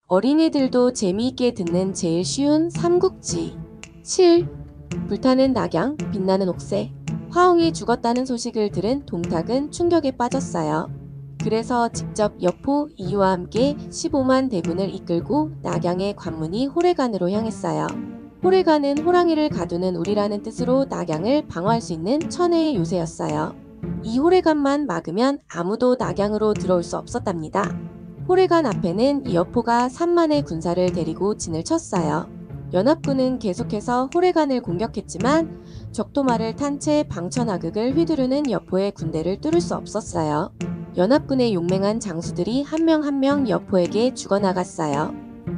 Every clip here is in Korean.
어린이들도 재미있게 듣는 제일 쉬운 삼국지. 7. 불타는 낙양, 빛나는 옥새. 화웅이 죽었다는 소식을 들은 동탁은 충격에 빠졌어요. 그래서 직접 여포 이유와 함께 15만 대군을 이끌고 낙양의 관문이 호래관으로 향했어요. 호래관은 호랑이를 가두는 우리라는 뜻으로 낙양을 방어할 수 있는 천혜의 요새였어요. 이 호래관만 막으면 아무도 낙양으로 들어올 수 없었답니다. 호래관 앞에는 여포가 3만의 군사를 데리고 진을 쳤어요. 연합군은 계속해서 호래관을 공격했지만 적토마를 탄 채 방천하극을 휘두르는 여포의 군대를 뚫을 수 없었어요. 연합군의 용맹한 장수들이 한 명 한 명 여포에게 죽어나갔어요.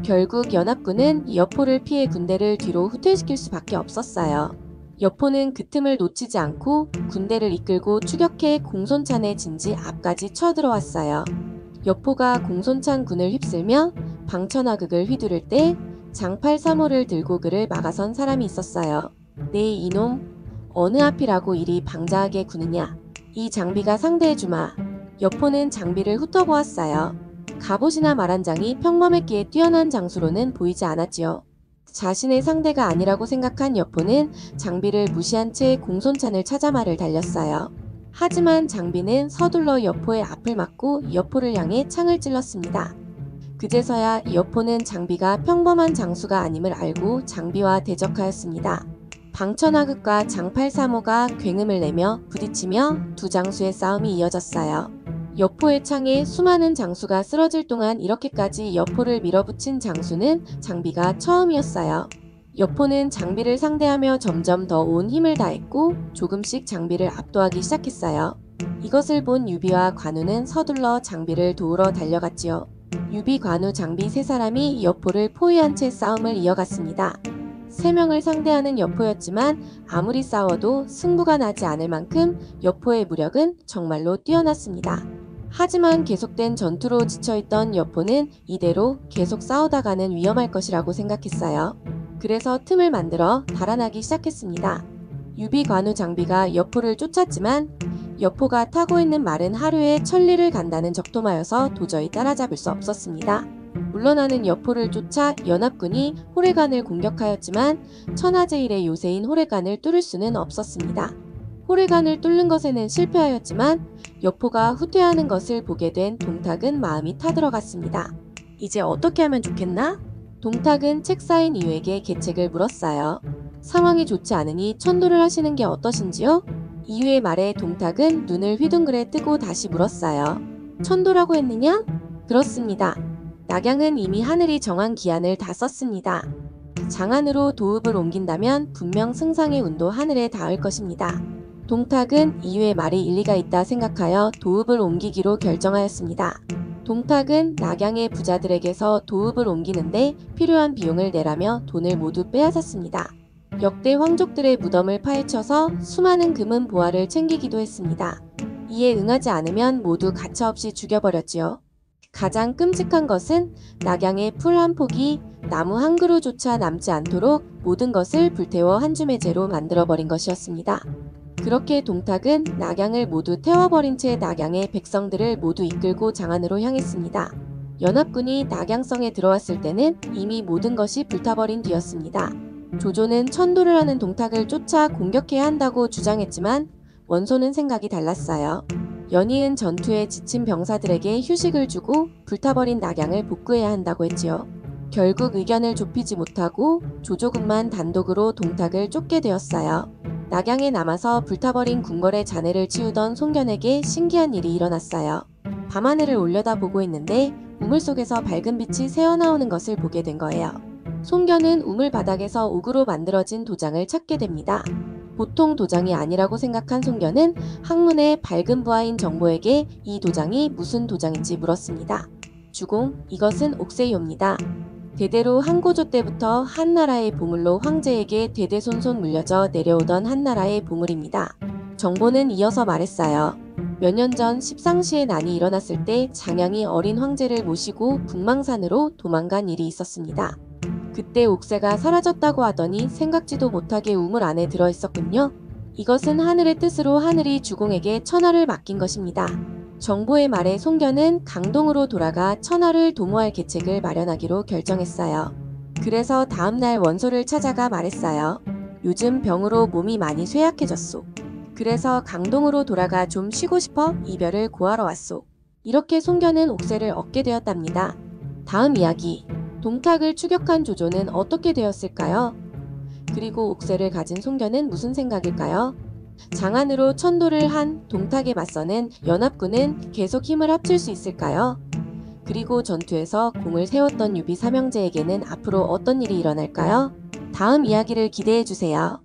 결국 연합군은 여포를 피해 군대를 뒤로 후퇴시킬 수밖에 없었어요. 여포는 그 틈을 놓치지 않고 군대를 이끌고 추격해 공손찬의 진지 앞까지 쳐들어왔어요. 여포가 공손찬 군을 휩쓸며 방천하극을 휘두를 때 장팔 3호를 들고 그를 막아선 사람이 있었어요. 네 이놈, 어느 앞이라고 이리 방자하게 구느냐. 이 장비가 상대해주마. 여포는 장비를 훑어보았어요. 갑옷이나 말한장이 평범했기에 뛰어난 장수로는 보이지 않았지요. 자신의 상대가 아니라고 생각한 여포는 장비를 무시한 채 공손찬을 찾아 말을 달렸어요. 하지만 장비는 서둘러 여포의 앞을 막고 여포를 향해 창을 찔렀습니다. 그제서야 여포는 장비가 평범한 장수가 아님을 알고 장비와 대적하였습니다. 방천하극과 장팔 3호가 굉음을 내며 부딪히며 두 장수의 싸움이 이어졌어요. 여포의 창에 수많은 장수가 쓰러질 동안 이렇게까지 여포를 밀어붙인 장수는 장비가 처음이었어요. 여포는 장비를 상대하며 점점 더 온 힘을 다했고 조금씩 장비를 압도하기 시작했어요. 이것을 본 유비와 관우는 서둘러 장비를 도우러 달려갔지요. 유비, 관우, 장비 세 사람이 여포를 포위한 채 싸움을 이어갔습니다. 3명을 상대하는 여포였지만 아무리 싸워도 승부가 나지 않을 만큼 여포의 무력은 정말로 뛰어났습니다. 하지만 계속된 전투로 지쳐있던 여포는 이대로 계속 싸우다가는 위험할 것이라고 생각했어요. 그래서 틈을 만들어 달아나기 시작했습니다. 유비, 관우, 장비가 여포를 쫓았지만 여포가 타고 있는 말은 하루에 1000리를 간다는 적토마여서 도저히 따라잡을 수 없었습니다. 물러나는 여포를 쫓아 연합군이 호래관을 공격하였지만 천하제일의 요새인 호래관을 뚫을 수는 없었습니다. 호래관을 뚫는 것에는 실패하였지만 여포가 후퇴하는 것을 보게 된 동탁은 마음이 타들어갔습니다. 이제 어떻게 하면 좋겠나? 동탁은 책사인 이유에게 계책을 물었어요. 상황이 좋지 않으니 천도를 하시는 게 어떠신지요? 이유의 말에 동탁은 눈을 휘둥그레 뜨고 다시 물었어요. 천도라고 했느냐? 그렇습니다. 낙양은 이미 하늘이 정한 기한을 다 썼습니다. 장안으로 도읍을 옮긴다면 분명 승상의 운도 하늘에 닿을 것입니다. 동탁은 이유의 말이 일리가 있다 생각하여 도읍을 옮기기로 결정하였습니다. 동탁은 낙양의 부자들에게서 도읍을 옮기는데 필요한 비용을 내라며 돈을 모두 빼앗았습니다. 역대 황족들의 무덤을 파헤쳐서 수많은 금은 보화를 챙기기도 했습니다. 이에 응하지 않으면 모두 가차없이 죽여버렸지요. 가장 끔찍한 것은 낙양의 풀 한 폭이 나무 한 그루조차 남지 않도록 모든 것을 불태워 한 줌의 재로 만들어버린 것이었습니다. 그렇게 동탁은 낙양을 모두 태워버린 채 낙양의 백성들을 모두 이끌고 장안으로 향했습니다. 연합군이 낙양성에 들어왔을 때는 이미 모든 것이 불타버린 뒤였습니다. 조조는 천도를 하는 동탁을 쫓아 공격해야 한다고 주장했지만 원소는 생각이 달랐어요. 연이은 전투에 지친 병사들에게 휴식을 주고 불타버린 낙양을 복구해야 한다고 했지요. 결국 의견을 좁히지 못하고 조조군만 단독으로 동탁을 쫓게 되었어요. 낙양에 남아서 불타버린 궁궐의 잔해를 치우던 송견에게 신기한 일이 일어났어요. 밤하늘을 올려다보고 있는데 우물 속에서 밝은 빛이 새어나오는 것을 보게 된 거예요. 송견은 우물 바닥에서 옥으로 만들어진 도장을 찾게 됩니다. 보통 도장이 아니라고 생각한 송견은 학문의 밝은 부하인 정보에게 이 도장이 무슨 도장인지 물었습니다. 주공, 이것은 옥새이옵니다. 대대로 한고조 때부터 한나라의 보물로 황제에게 대대손손 물려져 내려오던 한나라의 보물입니다. 정보는 이어서 말했어요. 몇 년 전 십상시의 난이 일어났을 때 장양이 어린 황제를 모시고 북망산으로 도망간 일이 있었습니다. 그때 옥새가 사라졌다고 하더니 생각지도 못하게 우물 안에 들어있었군요. 이것은 하늘의 뜻으로 하늘이 주공에게 천하를 맡긴 것입니다. 정보의 말에 송견은 강동으로 돌아가 천하를 도모할 계책을 마련하기로 결정했어요. 그래서 다음날 원소를 찾아가 말했어요. 요즘 병으로 몸이 많이 쇠약해졌소. 그래서 강동으로 돌아가 좀 쉬고 싶어 이별을 고하러 왔소. 이렇게 송견은 옥새를 얻게 되었답니다. 다음 이야기. 동탁을 추격한 조조는 어떻게 되었을까요? 그리고 옥새를 가진 송견은 무슨 생각일까요? 장안으로 천도를 한 동탁에 맞서는 연합군은 계속 힘을 합칠 수 있을까요? 그리고 전투에서 공을 세웠던 유비 삼형제에게는 앞으로 어떤 일이 일어날까요? 다음 이야기를 기대해 주세요.